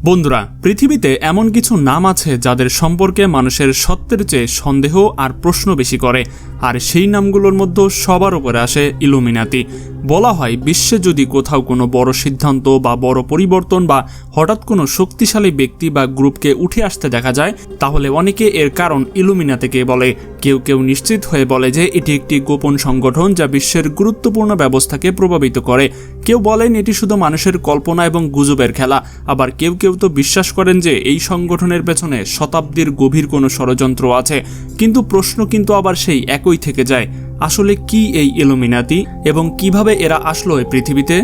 বন্ধুরা, পৃথিবীতে এমন কিছু নাম আছে যাদের সম্পর্কে মানুষের সত্যের চেয়ে সন্দেহ আর প্রশ্ন বেশি করে, আর সেই নামগুলোর মধ্যে সবার উপরে আসে ইলুমিনাতি। বলা হয় বিশ্বে যদি কোথাও কোনো বড় সিদ্ধান্ত বা বড় পরিবর্তন বা হঠাৎ কোনো শক্তিশালী ব্যক্তি বা গ্রুপকে উঠে আসতে দেখা যায়, তাহলে অনেকে এর কারণ ইলুমিনাতিকে বলে। কেউ কেউ নিশ্চিত হয়ে বলে যে এটি একটি গোপন সংগঠন যা বিশ্বের গুরুত্বপূর্ণ ব্যবস্থাকে প্রভাবিত করে। কেউ বলেন এটি শুধু মানুষের কল্পনা এবং গুজবের খেলা, আবার কেউ কেউ তো বিশ্বাস করেন যে এই সংগঠনের পেছনে শতাব্দীর গভীর কোনো ষড়যন্ত্র আছে। কিন্তু প্রশ্ন কিন্তু আবার সেই একই থেকে যায়, আসলে কি এই ইলুমিনাতি এবং কিভাবে এরা আসলো এই পৃথিবীতে?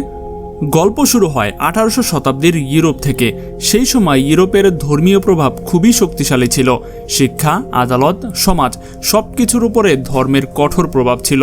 গল্প শুরু হয় 1800 শতাব্দীর ইউরোপ থেকে। সেই সময় ইউরোপের ধর্মীয় প্রভাব খুবই শক্তিশালী ছিল। শিক্ষা, আদালত, সমাজ সবকিছুর উপরে ধর্মের কঠোর প্রভাব ছিল।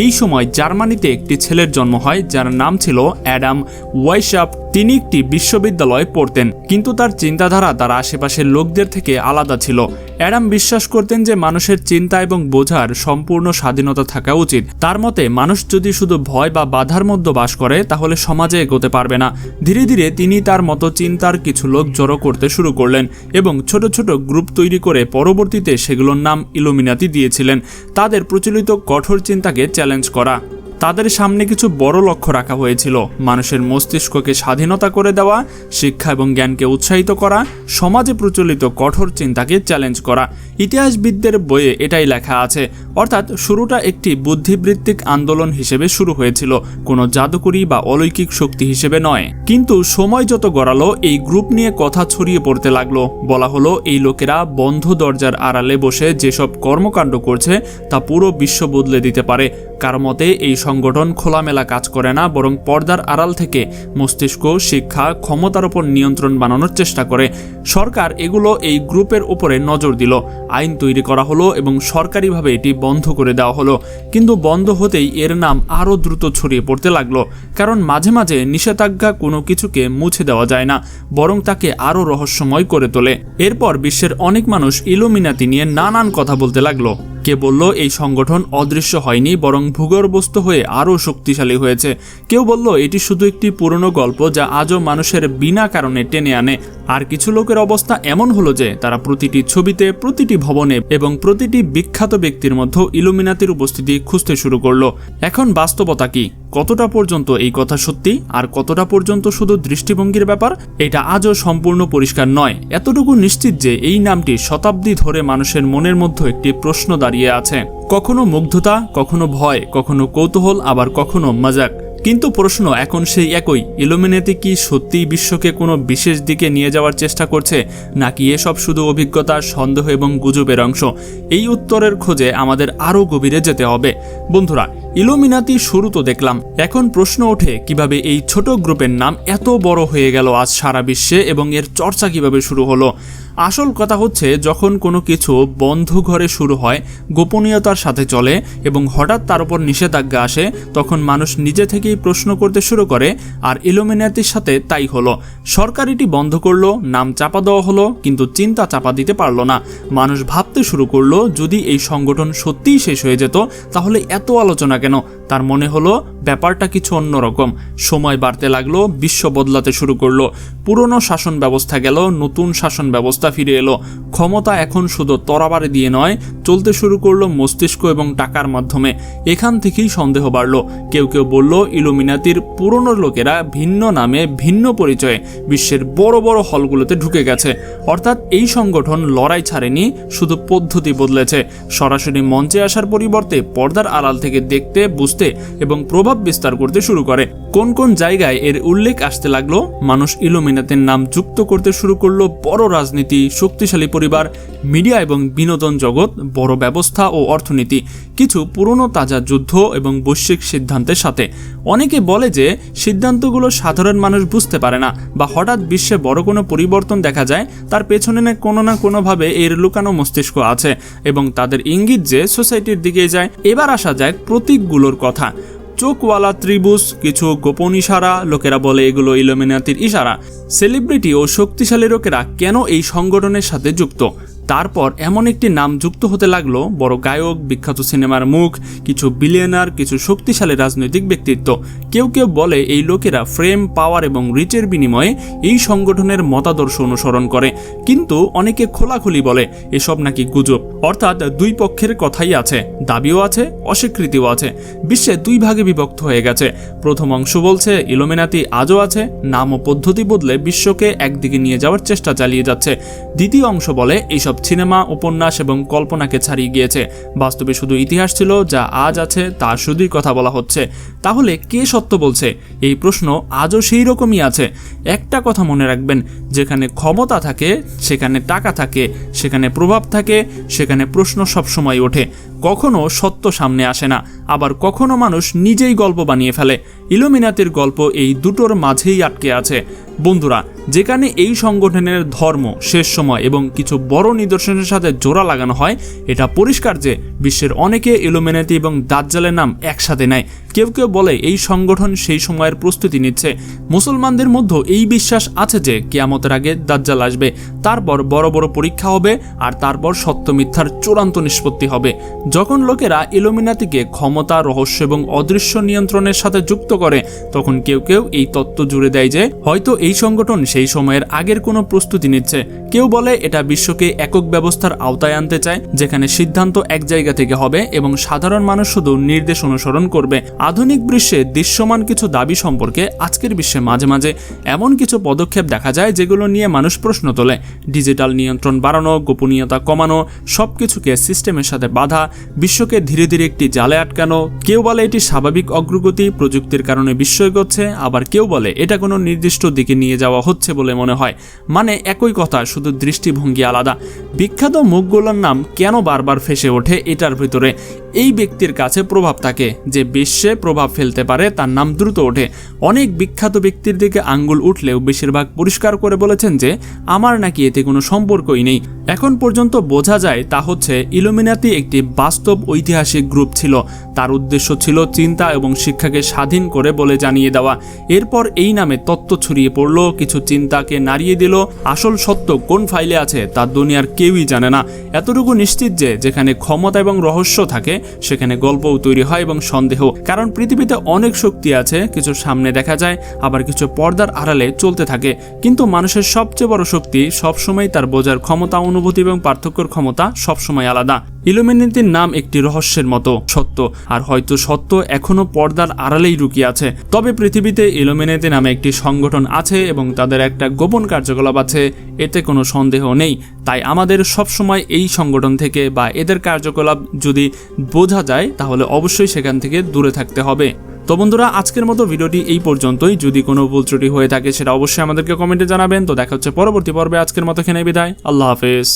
এই সময় জার্মানিতে একটি ছেলের জন্ম হয় যার নাম ছিল অ্যাডাম ওয়াইশাপ। তিনি একটি বিশ্ববিদ্যালয়ে পড়তেন, কিন্তু তার চিন্তাধারা তার আশেপাশের লোকদের থেকে আলাদা ছিল। অ্যাডাম বিশ্বাস করতেন যে মানুষের চিন্তা এবং বোঝার সম্পূর্ণ স্বাধীনতা থাকা উচিত। তার মতে মানুষ যদি শুধু ভয় বা বাধার মধ্যে বাস করে তাহলে সমাজে এগোতে পারবে না। ধীরে ধীরে তিনি তার মতো চিন্তার কিছু লোক জড়ো করতে শুরু করলেন এবং ছোট ছোট গ্রুপ তৈরি করে পরবর্তীতে সেগুলোর নাম ইলুমিনাতি দিয়েছিলেন। তাদের প্রচলিত কঠোর চিন্তাকে চ্যালেঞ্জ করা। তাদের সামনে কিছু বড় লক্ষ্য রাখা হয়েছিল: মানুষের মস্তিষ্ককে স্বাধীনতা করে দেওয়া, শিক্ষা এবং জ্ঞানকে উৎসাহিত করা, সমাজে প্রচলিত কঠোর চিন্তাকে চ্যালেঞ্জ করা। ইতিহাসবিদদের বইয়ে এটাই লেখা আছে। অর্থাৎ শুরুটা একটি বুদ্ধিবৃত্তিক আন্দোলন হিসেবে শুরু হয়েছিল, কোনো জাদুকরি বা অলৌকিক শক্তি হিসেবে নয়। কিন্তু সময় যত গড়ালো এই গ্রুপ নিয়ে কথা ছড়িয়ে পড়তে লাগলো। বলা হলো এই লোকেরা বন্ধ দরজার আড়ালে বসে যেসব কর্মকাণ্ড করছে তা পুরো বিশ্ব বদলে দিতে পারে। কারো মতে এই সংগঠন খোলামেলা কাজ করে না, বরং পর্দার আড়াল থেকে মস্তিষ্ক, শিক্ষা, ক্ষমতার উপর নিয়ন্ত্রণ বানানোর চেষ্টা করে। সরকার এগুলো এই গ্রুপের উপরে নজর দিল, আইন তৈরি করা হলো এবং সরকারিভাবে এটি বন্ধ করে দেওয়া হলো। কিন্তু বন্ধ হতেই এর নাম আরও দ্রুত ছড়িয়ে পড়তে লাগলো, কারণ মাঝে মাঝে নিষেধাজ্ঞা কোনো কিছুকে মুছে দেওয়া যায় না, বরং তাকে আরও রহস্যময় করে তোলে। এরপর বিশ্বের অনেক মানুষ ইলুমিনাতি নিয়ে নানান কথা বলতে লাগলো। কে বলল এই সংগঠন অদৃশ্য হয়নি, বরং ভূগর্ভস্থ হয়ে আরও শক্তিশালী হয়েছে। কেউ বলল এটি শুধু একটি পুরনো গল্প যা আজও মানুষের বিনা কারণে টেনে আনে। আর কিছু লোকের অবস্থা এমন হলো যে তারা প্রতিটি ছবিতে, প্রতিটি ভবনে এবং প্রতিটি বিখ্যাত ব্যক্তির মধ্যে ইলুমিনাতির উপস্থিতি খুঁজতে শুরু করলো। এখন বাস্তবতা কি? কতটা পর্যন্ত এই কথা সত্যি আর কতটা পর্যন্ত শুধু দৃষ্টিভঙ্গির ব্যাপার, এটা আজও সম্পূর্ণ পরিষ্কার নয়। এতটুকু নিশ্চিত যে এই নামটি শতাব্দী ধরে মানুষের মনের মধ্যে একটি প্রশ্ন দাঁড়িয়ে আছে। কখনো মুগ্ধতা, কখনো ভয়, কখনো কৌতূহল, আবার কখনো মজাক। কিন্তু প্রশ্ন এখন সেই একই, ইলুমিনাতি কি সত্যিই বিশ্বকে কোনো বিশেষ দিকে নিয়ে যাওয়ার চেষ্টা করছে, নাকি এসব শুধু অভিজ্ঞতা, সন্দেহ এবং গুজবের অংশ? এই উত্তরের খোঁজে আমাদের আরও গভীরে যেতে হবে। বন্ধুরা, ইলুমিনাতি শুরু তো দেখলাম, এখন প্রশ্ন ওঠে কিভাবে এই ছোট গ্রুপের নাম এত বড় হয়ে গেল আজ সারা বিশ্বে এবং এর চর্চা কিভাবে শুরু হলো। আসল কথা হচ্ছে, যখন কোনো কিছু বন্ধ ঘরে শুরু হয়, গোপনীয়তার সাথে চলে এবং হঠাৎ তার উপর নিষেধাজ্ঞা আসে, তখন মানুষ নিজে থেকেই প্রশ্ন করতে শুরু করে। আর ইলুমিনাতির সাথে তাই হলো। সরকার এটি বন্ধ করলো, নাম চাপা দেওয়া হলো, কিন্তু চিন্তা চাপা দিতে পারলো না। মানুষ ভাবতে শুরু করলো যদি এই সংগঠন সত্যিই শেষ হয়ে যেত তাহলে এত আলোচনা কেন? তার মনে হলো ব্যাপারটা কিছু অন্যরকম। সময় বাড়তে লাগলো, বিশ্ব বদলাতে শুরু করলো। পুরনো শাসন ব্যবস্থা গেল, নতুন শাসন ব্যবস্থা ফিরে এলো। ক্ষমতা এখন শুধু তরবারি দিয়ে নয়, চলতে শুরু করলো মস্তিষ্ক এবং টাকার মাধ্যমে। এখান থেকেই সন্দেহ বাড়লো। কেউ কেউ বলল ইলুমিনাতির পুরনো লোকেরা ভিন্ন নামে, ভিন্ন পরিচয়ে বিশ্বের বড় বড় হলগুলোতে ঢুকে গেছে। অর্থাৎ এই সংগঠন লড়াই ছাড়েনি, শুধু পদ্ধতি বদলেছে। সরাসরি মঞ্চে আসার পরিবর্তে পর্দার আড়াল থেকে দেখতে, বুঝতে এবং প্রভাব বিস্তার করতে শুরু করে। কোন কোন জায়গায় এর উল্লেখ আসতে লাগলো? মানুষ ইলুমিনাতির নাম যুক্ত করতে শুরু করলো বড় রাজনীতি, শক্তিশালী পরিবার, মিডিয়া এবং বিনোদন জগৎ, বড় ব্যবস্থা ও অর্থনীতি, কিছু পুরনো তাজা যুদ্ধ এবং বৈশ্বিক সিদ্ধান্তের সাথে। অনেকে বলে যে সিদ্ধান্তগুলো সাধারণ মানুষ বুঝতে পারে না, বা হঠাৎ বিশ্বে বড় কোনো পরিবর্তন দেখা যায়, তার পেছনে কোনো না কোনোভাবে এর লুকানো মস্তিষ্ক আছে এবং তাদের ইঙ্গিত যে সোসাইটির দিকে যায়। এবার আসা যায় প্রতীকগুলোর কথা। চোখওয়ালা ত্রিভুজ, কিছু গোপন ইশারা, লোকেরা বলে এগুলো ইলুমিনাতির ইশারা। সেলিব্রিটি ও শক্তিশালী লোকেরা কেন এই সংগঠনের সাথে যুক্ত? তারপর এমন একটি নাম যুক্ত হতে লাগলো, বড় গায়ক, বিখ্যাত সিনেমার মুখ, কিছু বিলিয়নার, কিছু শক্তিশালী রাজনৈতিক ব্যক্তিত্ব। কেউ কেউ বলে এই লোকেরা ফ্রেম, পাওয়ার এবং রিচের বিনিময়ে এই সংগঠনের মতাদর্শ অনুসরণ করে, কিন্তু অনেকে খোলাখুলি বলে এসব নাকি গুজব। অর্থাৎ দুই পক্ষের কথাই আছে, দাবিও আছে, অস্বীকৃতিও আছে। বিশ্বে দুই ভাগে বিভক্ত হয়ে গেছে। প্রথম অংশ বলছে ইলুমিনাতি আজও আছে, নাম ও পদ্ধতি বদলে বিশ্বকে একদিকে নিয়ে যাওয়ার চেষ্টা চালিয়ে যাচ্ছে। দ্বিতীয় অংশ বলে এইসব সিনেমা, উপন্যাস এবং কল্পনাকে ছাড়িয়ে গিয়েছে, বাস্তবে শুধু ইতিহাস ছিল, যা আজ আছে তা শুধুই কথা বলা হচ্ছে। তাহলে কে সত্য বলছে? এই প্রশ্ন আজও সেই রকমই আছে। একটা কথা মনে রাখবেন, যেখানে ক্ষমতা থাকে সেখানে টাকা থাকে, সেখানে প্রভাব থাকে, সেখানে প্রশ্ন সবসময় ওঠে। কখনো সত্য সামনে আসে না, আবার কখনো মানুষ নিজেই গল্প বানিয়ে ফেলে। ইলুমিনাতির গল্প এই দুটোর মাঝেই আটকে আছে। বন্ধুরা, যেখানে এই সংগঠনের ধর্ম, শেষ সময় এবং কিছু বড় নিদর্শনের সাথে জোড়া লাগানো হয়, এটা পরিষ্কার যে বিশ্বের অনেকে ইলুমিনাতি এবং দাজ্জালের নাম একসাথে নেয়। কেউ কেউ বলে এই সংগঠন সেই সময়ের প্রস্তুতি নিচ্ছে। মুসলমানদের মধ্যে এই বিশ্বাস আছে যে কিয়ামতের আগে দাজ্জাল আসবে, তারপর বড় বড় পরীক্ষা হবে, আর তারপর সত্য মিথ্যার চূড়ান্ত নিষ্পত্তি হবে। যখন লোকেরা ইলুমিনাতিকে ক্ষমতা, রহস্য এবং অদৃশ্য নিয়ন্ত্রণের সাথে যুক্ত করে, তখন কেউ কেউ এই তত্ত্ব জুড়ে দেয় যে হয়তো এই সংগঠন সেই সময়ের আগের কোনো প্রস্তুতি নিচ্ছে। কেউ বলে এটা বিশ্বকে একক ব্যবস্থার আওতায় আনতে চায়, যেখানে সিদ্ধান্ত এক জায়গা থেকে হবে এবং সাধারণ মানুষ শুধু নির্দেশ অনুসরণ করবে। আধুনিক বিশ্বে দৃশ্যমান কিছু দাবি সম্পর্কে আজকের বিশ্বে মাঝে মাঝে এমন কিছু পদক্ষেপ দেখা যায় যেগুলো নিয়ে মানুষ প্রশ্ন তোলে। ডিজিটাল নিয়ন্ত্রণ বাড়ানো, গোপনীয়তা কমানো, সবকিছুকে সিস্টেমের সাথে বাধা, বিশ্বকে ধীরে ধীরে একটি জালে আটকানো। কেউ বলে এটি স্বাভাবিক অগ্রগতি, প্রযুক্তির কারণে বিশ্ব এগোচ্ছে, আবার কেউ বলে এটা কোনো নির্দিষ্ট দিকে নিয়ে যাওয়া হচ্ছে বলে মনে হয়। মানে একই কথা, শুধু দৃষ্টিভঙ্গি আলাদা। বিখ্যাত মুখগুলোর নাম কেন বারবার ফেসে ওঠে? এটার ভিতরে এই ব্যক্তির কাছে প্রভাব থাকে, যে বিশ্বে প্রভাব ফেলতে পারে, তার নাম দ্রুত ওঠে। অনেক বিখ্যাত ব্যক্তির দিকে আঙ্গুল উঠলেও বেশিরভাগ পরিষ্কার করে বলেছেন যে আমার নাকি এতে কোনো সম্পর্কই নেই। এখন পর্যন্ত বোঝা যায় তা হচ্ছে ইলুমিনাতি একটি বাস্তব ঐতিহাসিক গ্রুপ ছিল। তার উদ্দেশ্য ছিল চিন্তা এবং শিক্ষাকে স্বাধীন করে বলে জানিয়ে দেওয়া। এরপর এই নামে তত্ত্ব ছড়িয়ে পড়ল, কিছু চিন্তাকে নাড়িয়ে দিল। আসল সত্য কোন ফাইলে আছে তা দুনিয়ার কেউই জানে না। এতটুকু নিশ্চিত যে যেখানে ক্ষমতা এবং রহস্য থাকে সেখানে গল্পও তৈরি হয় এবং সন্দেহ। কারণ পৃথিবীতে অনেক শক্তি আছে, কিছু সামনে দেখা যায়, আবার কিছু পর্দার আড়ালে চলতে থাকে। কিন্তু মানুষের সবচেয়ে বড় শক্তি সবসময় তার বোঝার ক্ষমতা, অনুভূতি এবং পার্থক্যের ক্ষমতা সবসময় আলাদা। ইলুমিনাতির নাম একটি রহস্যের মতো সত্য, আর হয়তো সত্য এখনো পর্দার আড়ালেই লুকিয়ে আছে। তবে পৃথিবীতে ইলুমিনাতি নামে একটি সংগঠন আছে এবং তাদের একটা গোপন কার্যকলাপ আছে, এতে কোনো সন্দেহ নেই। তাই আমাদের সবসময় এই সংগঠন থেকে বা এদের কার্যকলাপ যদি বোঝা যায়, তাহলে অবশ্যই সেখান থেকে দূরে থাকতে হবে। তো বন্ধুরা, আজকের মতো ভিডিওটি এই পর্যন্তই। যদি কোনো ভুল ত্রুটি হয়ে থাকে সেটা অবশ্যই আমাদেরকে কমেন্টে জানাবেন। তো দেখা হচ্ছে পরবর্তী পর্বে। আজকের মতো এখানেই বিদায়। আল্লাহ হাফেজ।